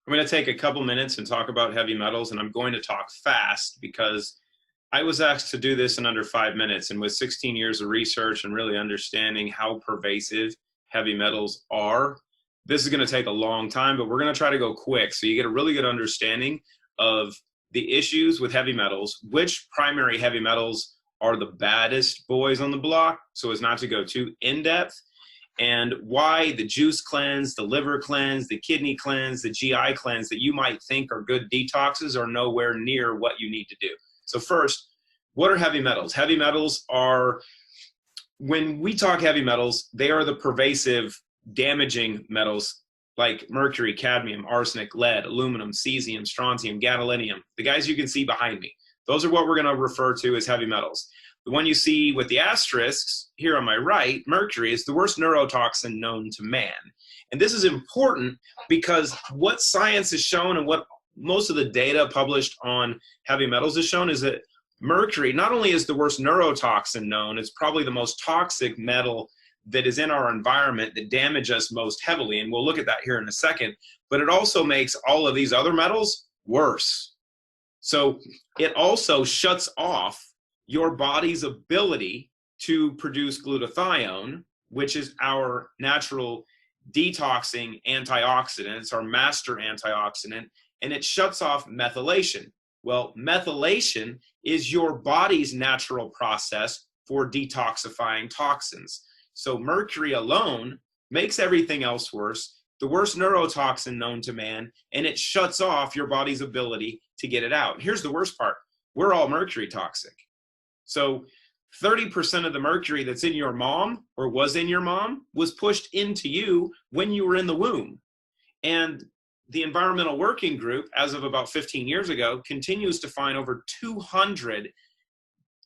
I'm going to take a couple minutes and talk about heavy metals, and I'm going to talk fast because I was asked to do this in under 5 minutes. And with 16 years of research and really understanding how pervasive heavy metals are, this is going to take a long time, but we're going to try to go quick so you get a really good understanding of the issues with heavy metals, which primary heavy metals are the baddest boys on the block, so as not to go too in depth, and why the juice cleanse, the liver cleanse, the kidney cleanse, the GI cleanse that you might think are good detoxes are nowhere near what you need to do. So first, what are heavy metals? Heavy metals are, when we talk heavy metals, they are the pervasive damaging metals like mercury, cadmium, arsenic, lead, aluminum, cesium, strontium, gadolinium, the guys you can see behind me. Those are what we're going to refer to as heavy metals. The one you see with the asterisks here on my right, mercury, is the worst neurotoxin known to man. And this is important because what science has shown and what most of the data published on heavy metals has shown is that mercury not only is the worst neurotoxin known, it's probably the most toxic metal that is in our environment that damage us most heavily. And we'll look at that here in a second. But it also makes all of these other metals worse. So it also shuts off your body's ability to produce glutathione, which is our natural detoxing antioxidant. It's our master antioxidant, and it shuts off methylation. Well, methylation is your body's natural process for detoxifying toxins. So mercury alone makes everything else worse, the worst neurotoxin known to man, and it shuts off your body's ability to get it out. Here's the worst part. We're all mercury toxic. So 30% of the mercury that's in your mom or was in your mom was pushed into you when you were in the womb. And the Environmental Working Group, as of about 15 years ago, continues to find over 200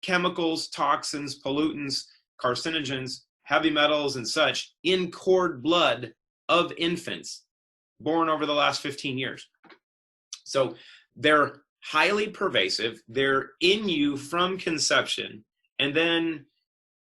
chemicals, toxins, pollutants, carcinogens, heavy metals, and such in cord blood of infants born over the last 15 years. So they're highly pervasive. They're in you from conception. And then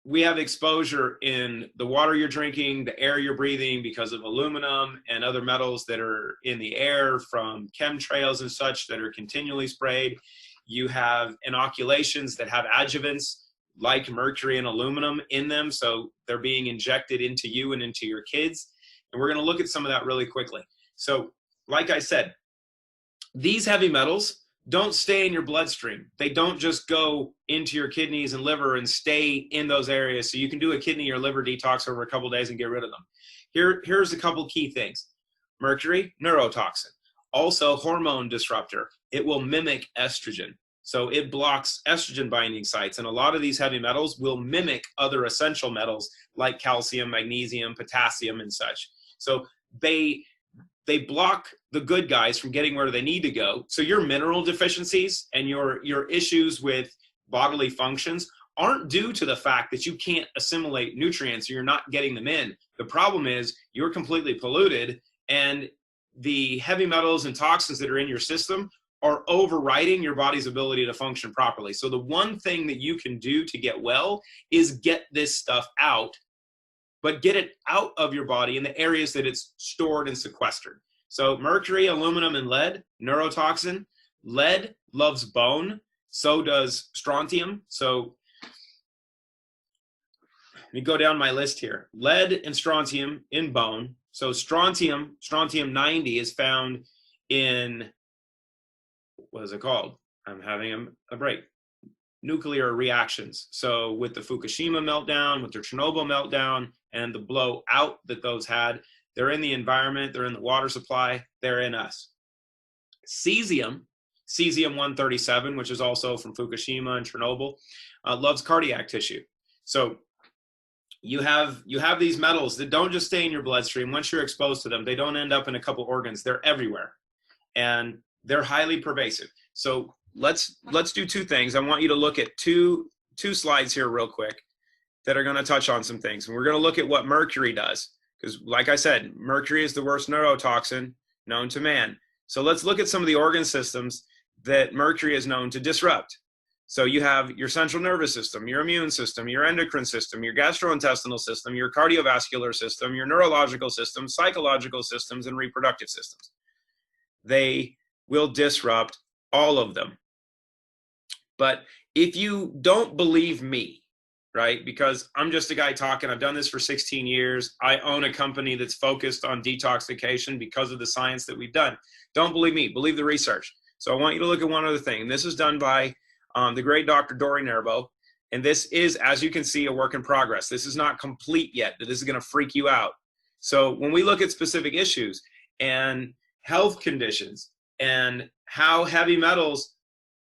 we have exposure in the water you're drinking, the air you're breathing because of aluminum and other metals that are in the air from chemtrails and such that are continually sprayed. You have inoculations that have adjuvants like mercury and aluminum in them. So they're being injected into you and into your kids. And we're going to look at some of that really quickly. So like I said, these heavy metals don't stay in your bloodstream. They don't just go into your kidneys and liver and stay in those areas. So you can do a kidney or liver detox over a couple of days and get rid of them. Here's a couple key things. Mercury, neurotoxin. Also hormone disruptor. It will mimic estrogen. So it blocks estrogen binding sites. And a lot of these heavy metals will mimic other essential metals like calcium, magnesium, potassium, and such. So they block the good guys from getting where they need to go. So your mineral deficiencies and your issues with bodily functions aren't due to the fact that you can't assimilate nutrients or you're not getting them in. The problem is you're completely polluted, and the heavy metals and toxins that are in your system are overriding your body's ability to function properly. So the one thing that you can do to get well is get this stuff out, but get it out of your body in the areas that it's stored and sequestered. So mercury, aluminum, and lead, neurotoxin. Lead loves bone, so does strontium. So let me go down my list here. Lead and strontium in bone. So strontium 90 is found in, what is it called? I'm having a break. Nuclear reactions. So with the Fukushima meltdown, with the Chernobyl meltdown, and the blowout that those had, they're in the environment, they're in the water supply, they're in us. Cesium-137, which is also from Fukushima and Chernobyl, loves cardiac tissue. So you have these metals that don't just stay in your bloodstream. Once you're exposed to them, they don't end up in a couple organs. They're everywhere, and they're highly pervasive. So let's do two things. I want you to look at two slides here real quick that are going to touch on some things. And we're going to look at what mercury does, because like I said, mercury is the worst neurotoxin known to man. So let's look at some of the organ systems that mercury is known to disrupt. So you have your central nervous system, your immune system, your endocrine system, your gastrointestinal system, your cardiovascular system, your neurological system, psychological systems, and reproductive systems. they will disrupt all of them. But if you don't believe me, right, because I'm just a guy talking, I've done this for 16 years. I own a company that's focused on detoxification because of the science that we've done. Don't believe me, believe the research. So I want you to look at one other thing. And this is done by the great Dr. Dori Nerbo. And this is, as you can see, a work in progress. This is not complete yet, but this is going to freak you out. So when we look at specific issues and health conditions and how heavy metals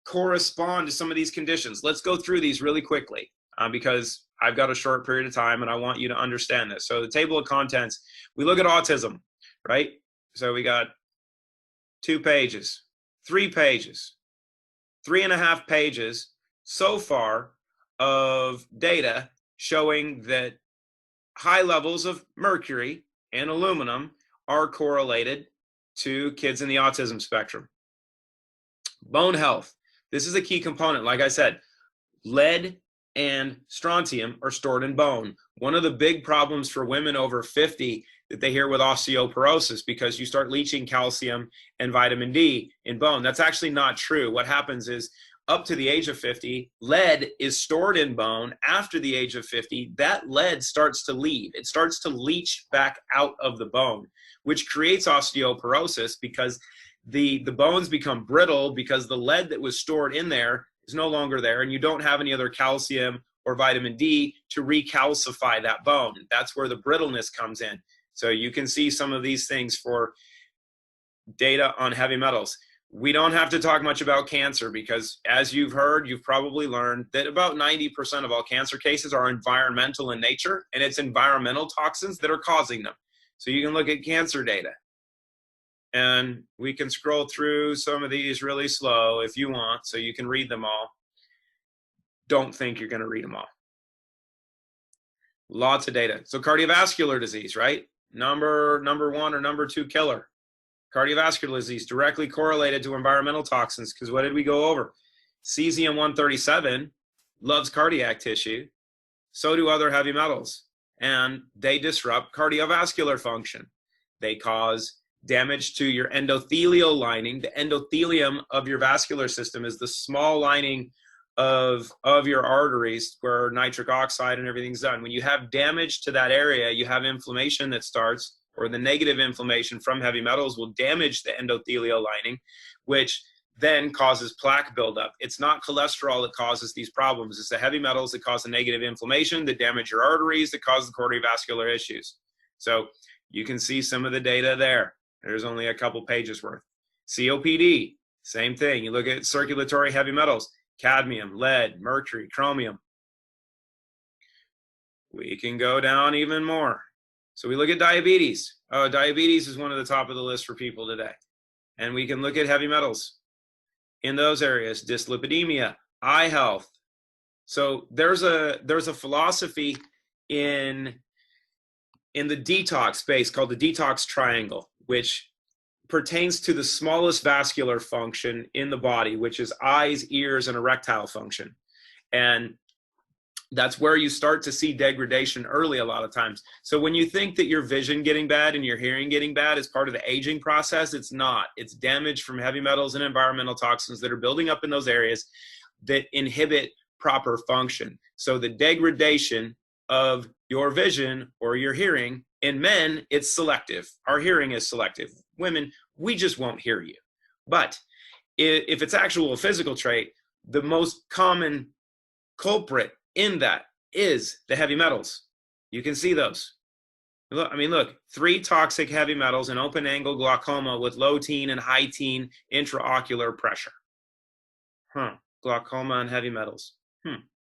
correspond to some of these conditions, let's go through these really quickly because I've got a short period of time and I want you to understand this. So the table of contents, we look at autism, right? So we got 2 pages, 3 pages, 3.5 pages so far of data showing that high levels of mercury and aluminum are correlated to kids in the autism spectrum. Bone health. This is a key component. Like I said, lead and strontium are stored in bone. One of the big problems for women over 50 that they hear with osteoporosis, because you start leaching calcium and vitamin D in bone. That's actually not true. What happens is up to the age of 50, lead is stored in bone. After the age of 50, that lead starts to leave. It starts to leach back out of the bone, which creates osteoporosis because the bones become brittle because the lead that was stored in there is no longer there, and you don't have any other calcium or vitamin D to recalcify that bone. That's where the brittleness comes in. So you can see some of these things for data on heavy metals. We don't have to talk much about cancer because, as you've heard, you've probably learned that about 90% of all cancer cases are environmental in nature, and it's environmental toxins that are causing them. So you can look at cancer data. And we can scroll through some of these really slow if you want, so you can read them all. Don't think you're going to read them all. Lots of data. So cardiovascular disease, right? Number 1 or number 2 killer. Cardiovascular disease directly correlated to environmental toxins, because what did we go over? Cesium-137 loves cardiac tissue. So do other heavy metals. And they disrupt cardiovascular function. They cause damage to your endothelial lining. The endothelium of your vascular system is the small lining of your arteries where nitric oxide and everything's done. When you have damage to that area, you have inflammation that starts, or the negative inflammation from heavy metals will damage the endothelial lining, which then causes plaque buildup. It's not cholesterol that causes these problems. It's the heavy metals that cause the negative inflammation, that damage your arteries, that cause the cardiovascular issues. So you can see some of the data there. There's only a couple pages worth. COPD, same thing. You look at circulatory heavy metals, cadmium, lead, mercury, chromium. We can go down even more. So we look at diabetes. Oh, diabetes is one of the top of the list for people today. And we can look at heavy metals in those areas, dyslipidemia, eye health. So there's a philosophy in the detox space called the detox triangle, which pertains to the smallest vascular function in the body, which is eyes, ears, and erectile function. And that's where you start to see degradation early a lot of times. So when you think that your vision getting bad and your hearing getting bad is part of the aging process, it's not. It's damage from heavy metals and environmental toxins that are building up in those areas that inhibit proper function. So the degradation of your vision or your hearing, in men, it's selective. Our hearing is selective. Women, we just won't hear you. But if it's actual physical trait, the most common culprit in that is the heavy metals. You can see those. Look, I mean, look, 3 toxic heavy metals in open angle glaucoma with low teen and high teen intraocular pressure. Glaucoma and heavy metals.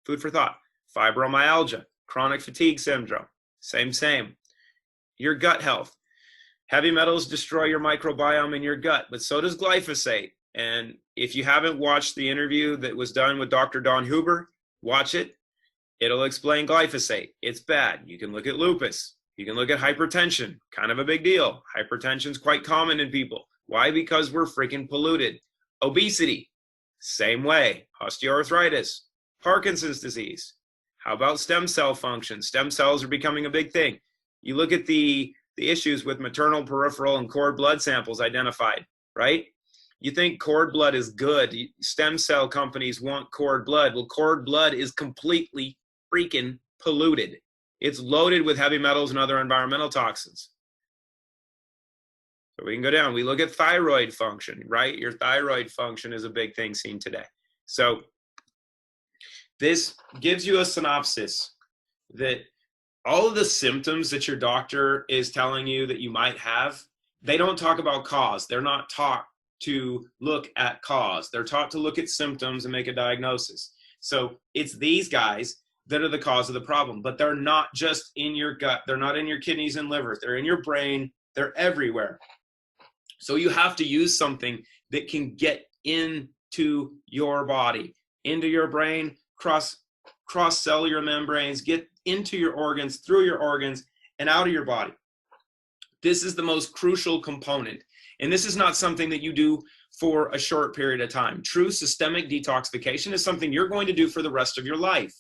Food for thought. Fibromyalgia, chronic fatigue syndrome. Same. Your gut health. Heavy metals destroy your microbiome in your gut, but so does glyphosate. And if you haven't watched the interview that was done with Dr. Don Huber, watch it. It'll explain glyphosate. It's bad. You can look at lupus. You can look at hypertension. Kind of a big deal. Hypertension is quite common in people. Why? Because we're freaking polluted. Obesity. Same way. Osteoarthritis. Parkinson's disease. How about stem cell function? Stem cells are becoming a big thing. You look at the issues with maternal, peripheral, and cord blood samples identified. right? You think cord blood is good. Stem cell companies want cord blood. Well, cord blood is completely freaking polluted. It's loaded with heavy metals and other environmental toxins. So we can go down. We look at thyroid function, right? Your thyroid function is a big thing seen today. So this gives you a synopsis that all of the symptoms that your doctor is telling you that you might have, they don't talk about cause. They're not taught to look at cause. They're taught to look at symptoms and make a diagnosis. So it's these guys that are the cause of the problem, but they're not just in your gut. They're not in your kidneys and liver. They're in your brain. They're everywhere. So you have to use something that can get into your body, into your brain, cross cellular membranes, get into your organs, through your organs, and out of your body. This is the most crucial component. And this is not something that you do for a short period of time. True systemic detoxification is something you're going to do for the rest of your life.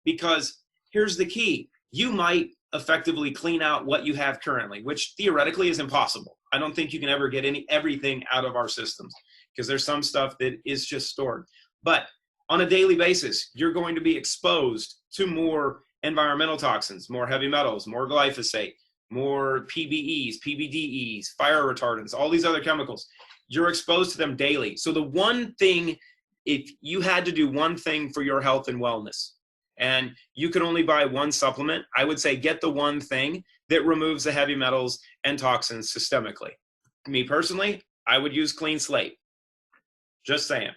Because here's the key. You might effectively clean out what you have currently, which theoretically is impossible. I don't think you can ever get everything out of our systems because there's some stuff that is just stored. But on a daily basis, you're going to be exposed to more environmental toxins, more heavy metals, more glyphosate, more PBEs, PBDEs, fire retardants, all these other chemicals. You're exposed to them daily. So the one thing, if you had to do one thing for your health and wellness, and you could only buy one supplement, I would say get the one thing that removes the heavy metals and toxins systemically. Me personally, I would use Clean Slate. Just saying.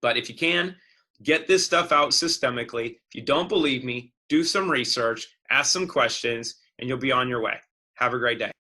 But if you can, get this stuff out systemically. If you don't believe me, do some research, ask some questions, and you'll be on your way. Have a great day.